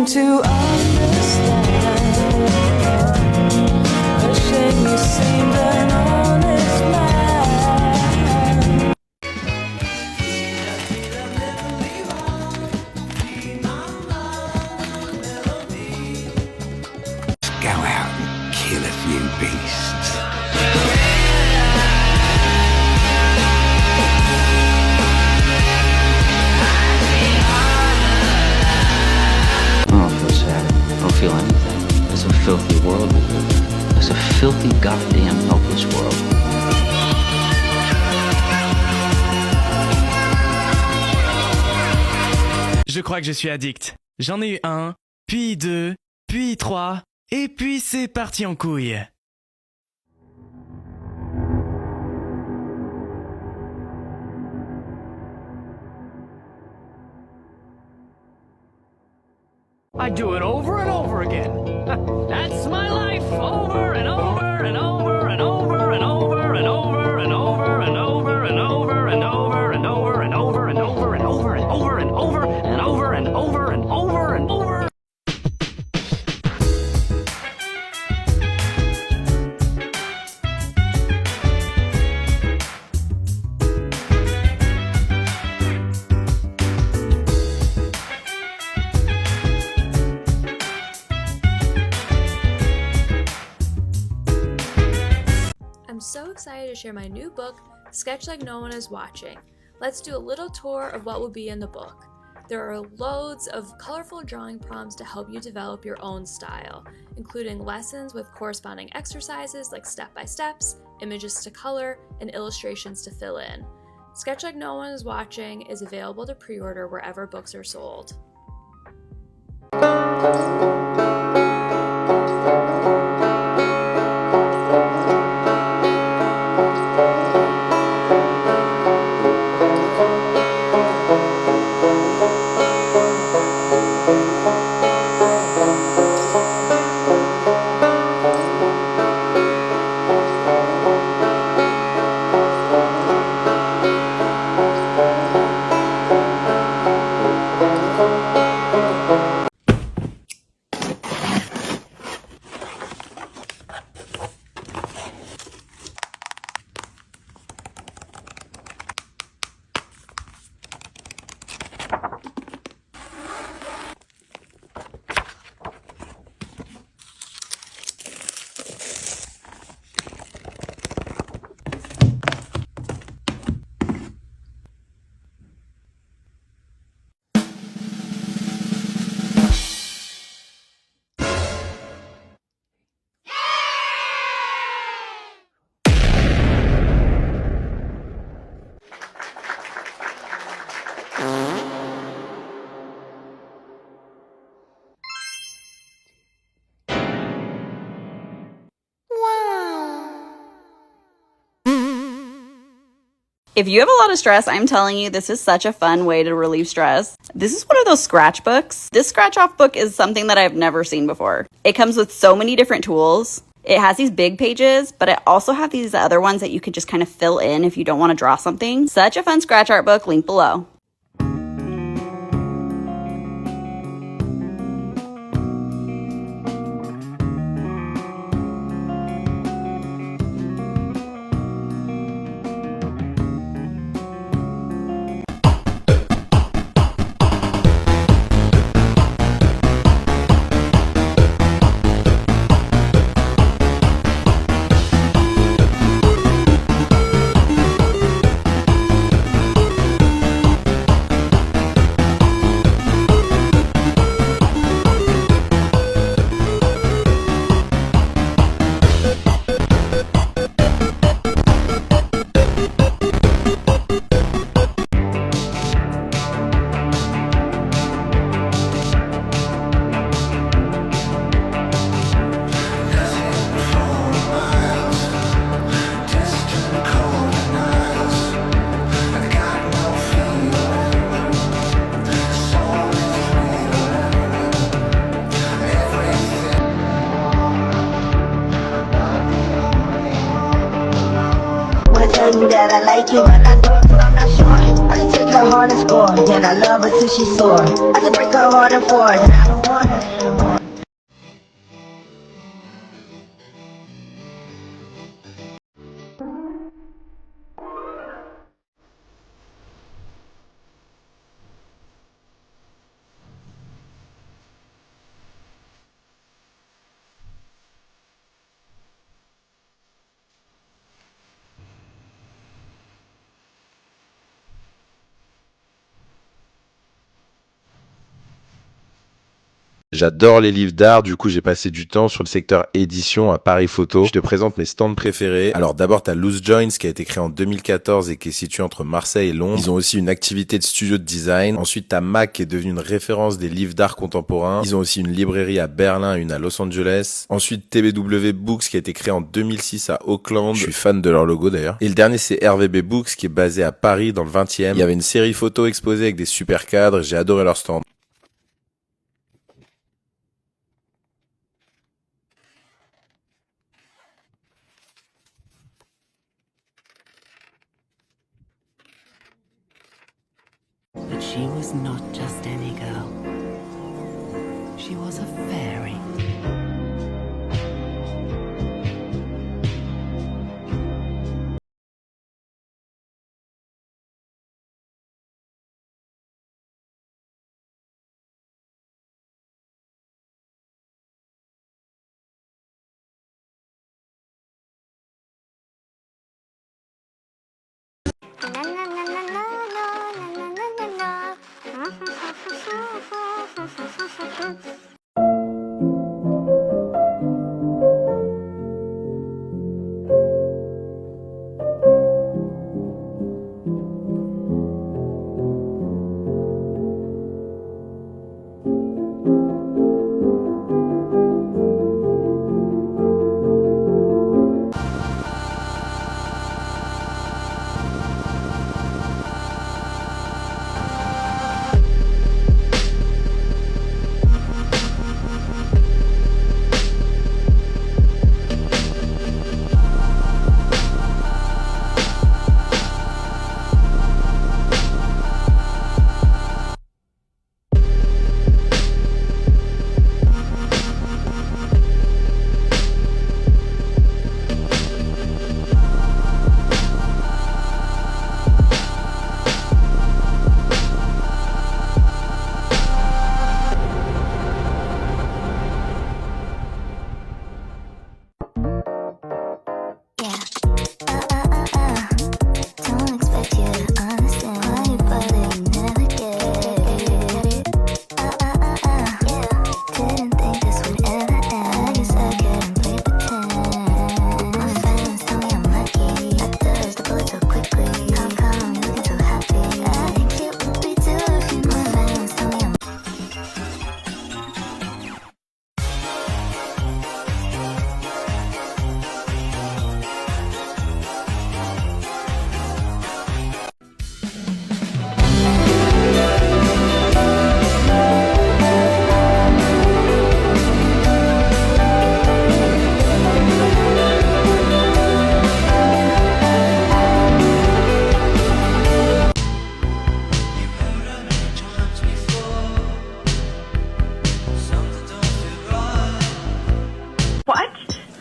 to understand. A shame you seemed an honest man. Go out and kill a few beasts. I don't feel sad. I don't feel anything. It's a filthy world we live in. It's a filthy, goddamn, helpless world. Je crois que je suis addict. J'en ai eu un, puis deux, puis trois, et puis c'est parti en couille. I do it over and over again. That's my life, over and over and over and over and over and over and over and over and over and over and over and over and over and over and over and over and over and over and over and over. I'm so excited to share my new book, Sketch Like No One Is Watching. Let's do a little tour of what will be in the book. There are loads of colorful drawing prompts to help you develop your own style, including lessons with corresponding exercises like step-by-steps, images to color, and illustrations to fill in. Sketch Like No One Is Watching is available to pre-order wherever books are sold. If you have a lot of stress, I'm telling you, this is such a fun way to relieve stress. This is one of those scratch books. This scratch off book is something that I've never seen before. It comes with so many different tools. It has these big pages, but it also have these other ones that you can just kind of fill in if you don't want to draw something. Such a fun scratch art book, link below. That I like you, but I'm not sure. I break her heart and score. Then I love her till she's sore. I can break her heart and four. Then I don't want her anymore. J'adore les livres d'art, du coup j'ai passé du temps sur le secteur édition à Paris Photo. Je te présente mes stands préférés. Alors d'abord t'as Loose Joints qui a été créé en 2014 et qui est situé entre Marseille et Londres. Ils ont aussi une activité de studio de design. Ensuite t'as Mac qui est devenu une référence des livres d'art contemporains. Ils ont aussi une librairie à Berlin et une à Los Angeles. Ensuite TBW Books qui a été créé en 2006 à Auckland. Je suis fan de leur logo d'ailleurs. Et le dernier c'est RVB Books qui est basé à Paris dans le 20e. Il y avait une série photo exposée avec des super cadres. J'ai adoré leur stand. But she was not just any girl. She was a fairy.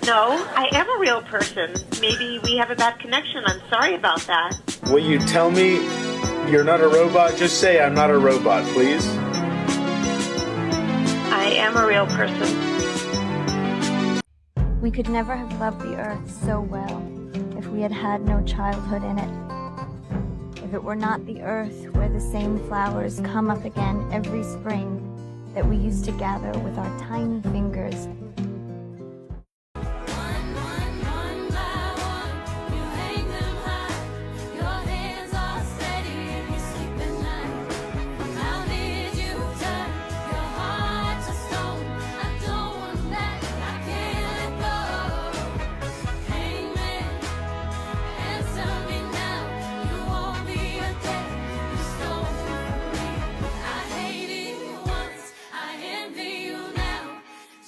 No, I am a real person. Maybe we have a bad connection. I'm sorry about that. Will you tell me you're not a robot? Just say I'm not a robot, please. I am a real person. We could never have loved the earth so well if we had had no childhood in it. If it were not the earth where the same flowers come up again every spring that we used to gather with our tiny fingers.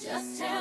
Just tell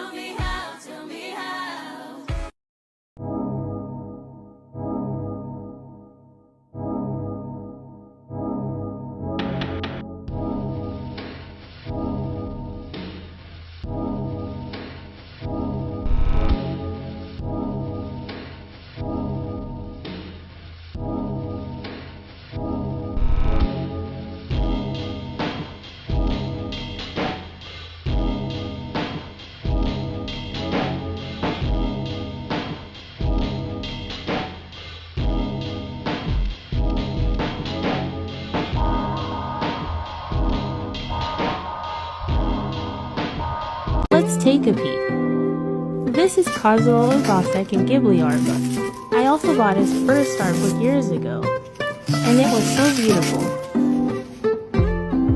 take a peek. This is Kazuo Obasek and Ghibli art book. I also bought his first art book years ago, and it was so beautiful.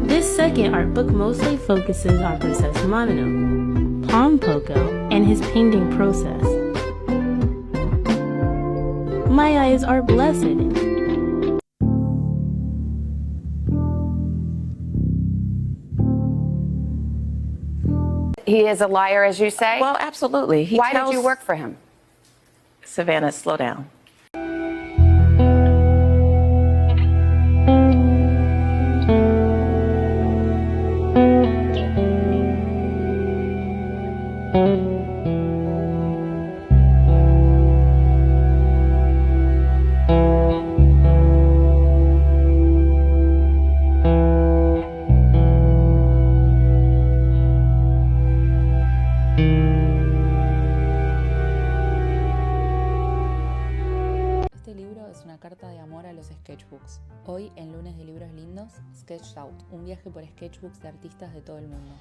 This second art book mostly focuses on Princess Mononoke, Palm Poco, and his painting process. My eyes are blessed. He is a liar, as you say? Well, absolutely. Why did you work for him? Savannah, slow down. Este libro es una carta de amor a los sketchbooks. Hoy, en Lunes de Libros Lindos, Sketched Out, un viaje por sketchbooks de artistas de todo el mundo.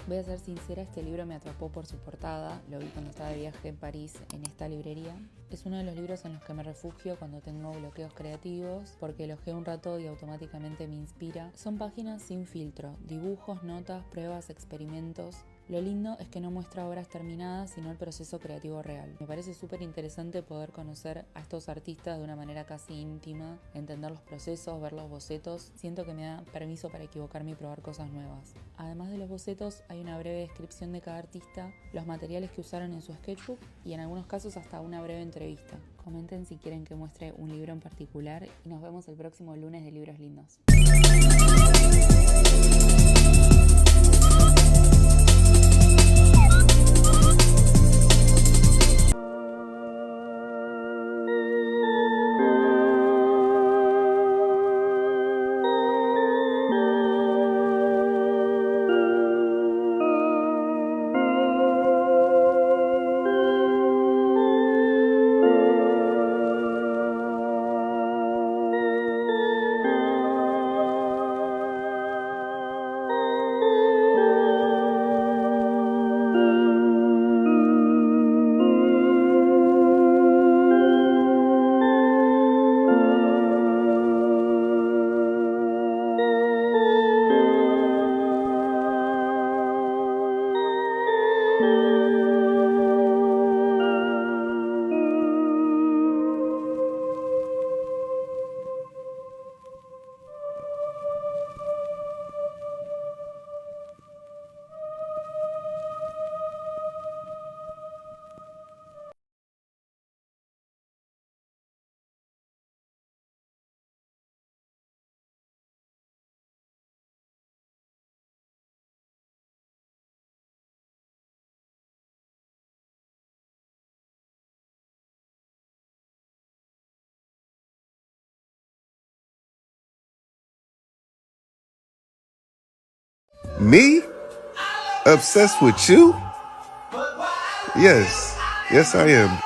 Voy a ser sincera, este libro me atrapó por su portada, lo vi cuando estaba de viaje en París en esta librería. Es uno de los libros en los que me refugio cuando tengo bloqueos creativos, porque lo ojeo un rato y automáticamente me inspira. Son páginas sin filtro, dibujos, notas, pruebas, experimentos. Lo lindo es que no muestra obras terminadas, sino el proceso creativo real. Me parece súper interesante poder conocer a estos artistas de una manera casi íntima, entender los procesos, ver los bocetos. Siento que me da permiso para equivocarme y probar cosas nuevas. Además de los bocetos, hay una breve descripción de cada artista, los materiales que usaron en su sketchbook y en algunos casos hasta una breve entrevista. Comenten si quieren que muestre un libro en particular y nos vemos el próximo lunes de Libros Lindos. Me? Obsessed with you? Yes. Yes, I am.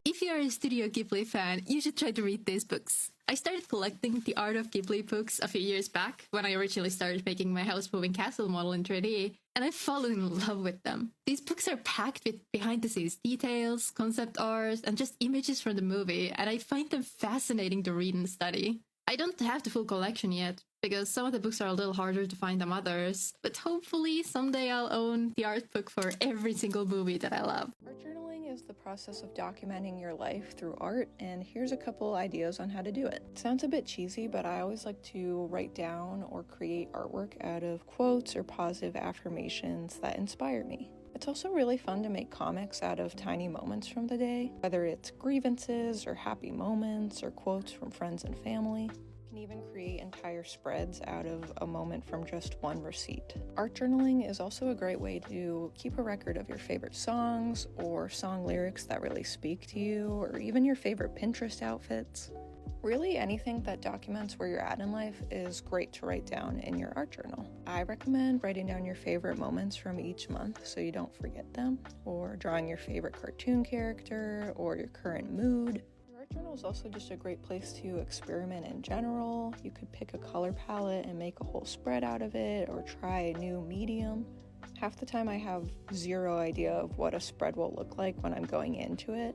If you're a Studio Ghibli fan, you should try to read these books. I started collecting the Art of Ghibli books a few years back when I originally started making my house moving castle model in 3D, and I've fallen in love with them. These books are packed with behind-the-scenes details, concept art, and just images from the movie, and I find them fascinating to read and study. I don't have the full collection yet, because some of the books are a little harder to find than others. But hopefully someday I'll own the art book for every single movie that I love. Art journaling is the process of documenting your life through art, and here's a couple ideas on how to do it. It sounds a bit cheesy, but I always like to write down or create artwork out of quotes or positive affirmations that inspire me. It's also really fun to make comics out of tiny moments from the day, whether it's grievances or happy moments or quotes from friends and family. You can even create entire spreads out of a moment from just one receipt. Art journaling is also a great way to keep a record of your favorite songs or song lyrics that really speak to you, or even your favorite Pinterest outfits. Really, anything that documents where you're at in life is great to write down in your art journal. I recommend writing down your favorite moments from each month so you don't forget them, or drawing your favorite cartoon character or your current mood. Your art journal is also just a great place to experiment in general. You could pick a color palette and make a whole spread out of it, or try a new medium. Half the time I have zero idea of what a spread will look like when I'm going into it.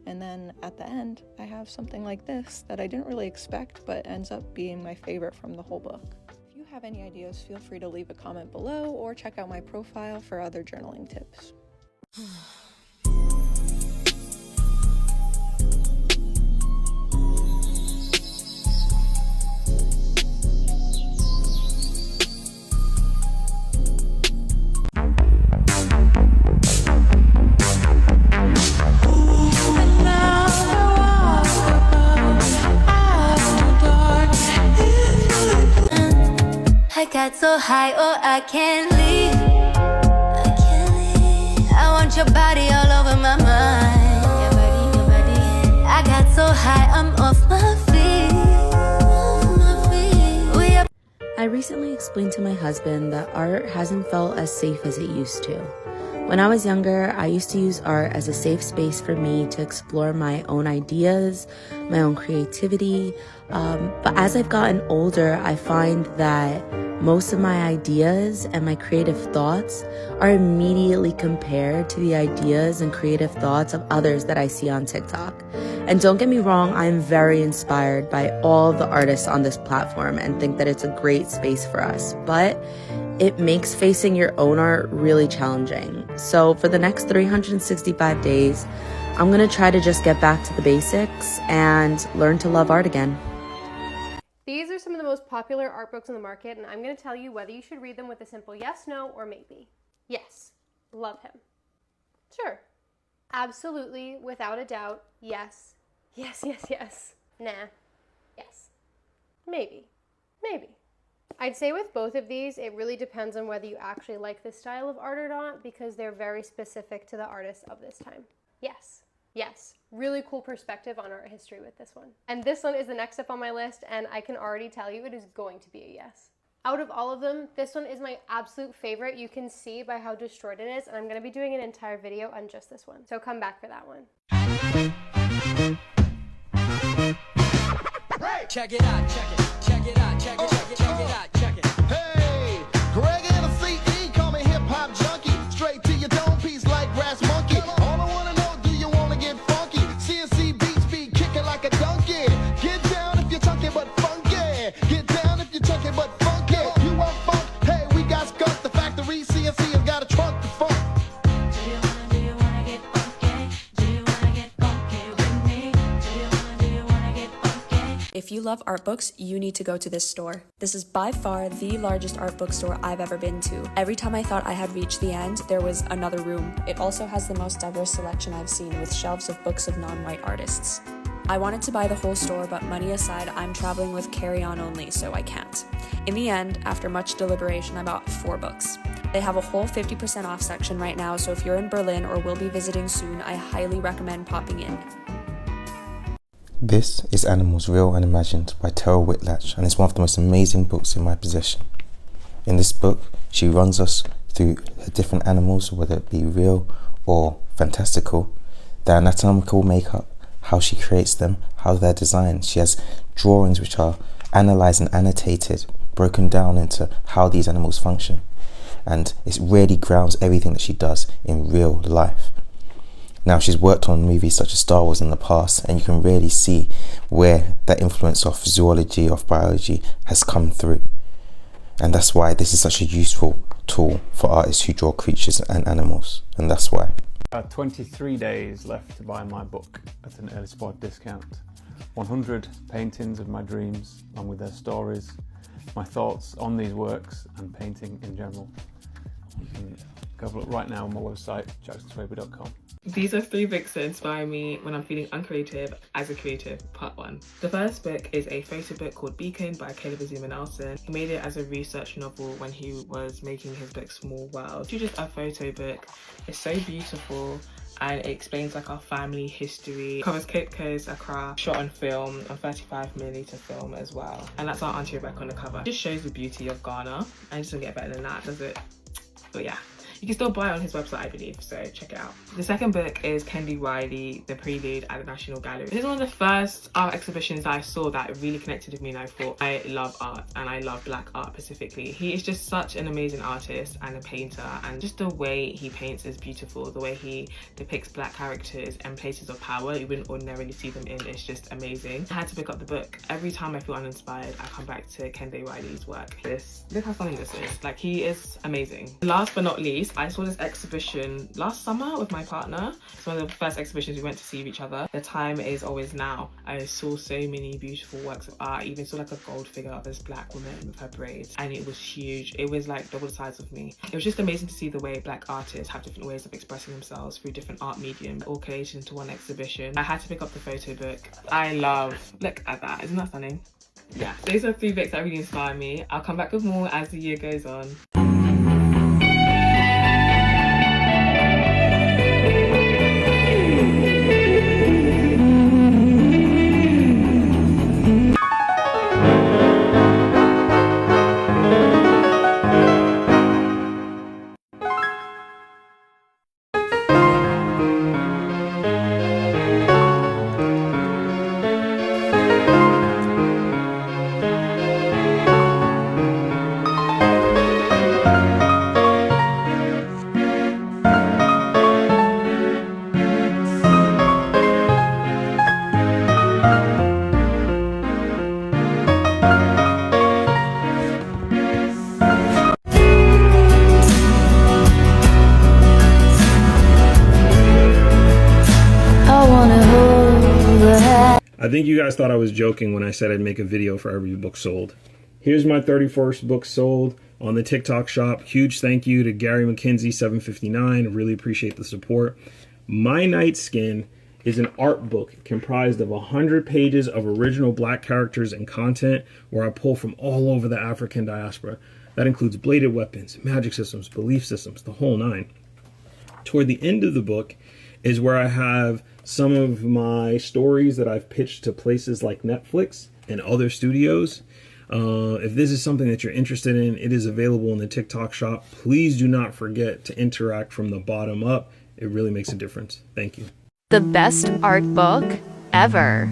And then at the end, I have something like this that I didn't really expect, but ends up being my favorite from the whole book. If you have any ideas, feel free to leave a comment below or check out my profile for other journaling tips. I got so high, oh, I can't leave. I want your body all over my mind. Your body. I got so high, I'm off my feet. I recently explained to my husband that art hasn't felt as safe as it used to. When I was younger, I used to use art as a safe space for me to explore my own ideas, my own creativity. But as I've gotten older, I find that most of my ideas and my creative thoughts are immediately compared to the ideas and creative thoughts of others that I see on TikTok. And don't get me wrong, I'm very inspired by all the artists on this platform and think that it's a great space for us. But it makes facing your own art really challenging. So for the next 365 days, I'm gonna try to just get back to the basics and learn to love art again. These are some of the most popular art books on the market, and I'm going to tell you whether you should read them with a simple yes, no, or maybe. Yes, love him. Sure, absolutely, without a doubt, yes. Yes, yes, yes. Nah, yes. Maybe, maybe. I'd say with both of these, it really depends on whether you actually like this style of art or not, because they're very specific to the artists of this time. Yes. Yes, really cool perspective on art history with this one. And this one is the next up on my list, and I can already tell you it is going to be a yes. Out of all of them, this one is my absolute favorite. You can see by how destroyed it is, and I'm going to be doing an entire video on just this one. So come back for that one. Check it out, check it, check it out, check it, check it, check it out, check it. Hey, Greg and the CE, call me hip hop junkie. Straight to your dome piece like Grass Monkey. All I wanna know, do you wanna get funky? CNC beats be kicking like a donkey. Get down if you're chunky but funky. Get down if you're chunky but funky. You want funk? Hey, we got skunk. The factory CNC has got a trunk to funk. Do you wanna get funky? Do you wanna get funky with me? Do you wanna get funky? If you love art books, you need to go to this store. This is by far the largest art bookstore I've ever been to. Every time I thought I had reached the end, there was another room. It also has the most diverse selection I've seen, with shelves of books of non-white artists. I wanted to buy the whole store, but money aside, I'm traveling with carry-on only, so I can't. In the end, after much deliberation, I bought 4 books. They have a whole 50% off section right now, so if you're in Berlin or will be visiting soon, I highly recommend popping in. This is Animals Real and Imagined by Tara Whitlatch, and it's one of the most amazing books in my possession. In this book, she runs us through her different animals, whether it be real or fantastical, their anatomical makeup, how she creates them, how they're designed. She has drawings which are analysed and annotated, broken down into how these animals function, and it really grounds everything that she does in real life. Now, she's worked on movies such as Star Wars in the past, and you can really see where that influence of zoology, of biology, has come through. And that's why this is such a useful tool for artists who draw creatures and animals. And that's why. 23 days left to buy my book at an early spot discount. 100 paintings of my dreams, along with their stories, my thoughts on these works and painting in general. You can go have a look right now on my website, jacksonswaber.com. These are 3 books that inspire me when I'm feeling uncreative as a creative, part 1. The first book is a photo book called Beacon by Caleb Azuma Nelson. He made it as a research novel when he was making his book Small World. It's just a photo book. It's so beautiful and it explains like our family history. It covers Cape Coast, Accra, shot on film, on 35mm film as well. And that's our Auntie Rebecca on the cover. It just shows the beauty of Ghana and it doesn't get better than that, does it? But yeah. You can still buy it on his website, I believe, so check it out. The second book is Kendi Riley, The Prelude at the National Gallery. This is one of the first art exhibitions I saw that really connected with me, and I thought, I love art and I love black art specifically. He is just such an amazing artist and a painter, and just the way he paints is beautiful. The way he depicts black characters and places of power you wouldn't ordinarily see them in is just amazing. I had to pick up the book. Every time I feel uninspired, I come back to Kendi Riley's work. Look how funny this is. Like, he is amazing. Last but not least, I saw this exhibition last summer with my partner. It's one of the first exhibitions we went to see of each other. The time is always now. I saw so many beautiful works of art. I even saw like a gold figure of this black woman with her braids, and it was huge. It was like double the size of me. It was just amazing to see the way black artists have different ways of expressing themselves through different art mediums, all collated into one exhibition. I had to pick up the photo book. Look at that, isn't that stunning? Yeah, those are 3 books that really inspire me. I'll come back with more as the year goes on. I think you guys thought I was joking when I said I'd make a video for every book sold. Here's my 31st book sold on the TikTok shop. Huge thank you to Gary McKenzie 759. Really appreciate the support. My Night Skin is an art book comprised of 100 pages of original black characters and content where I pull from all over the African diaspora. That includes bladed weapons, magic systems, belief systems, the whole 9. Toward the end of the book is where I have some of my stories that I've pitched to places like Netflix and other studios. If this is something that you're interested in, it is available in the TikTok shop. Please do not forget to interact from the bottom up. It really makes a difference. Thank you. The best art book ever.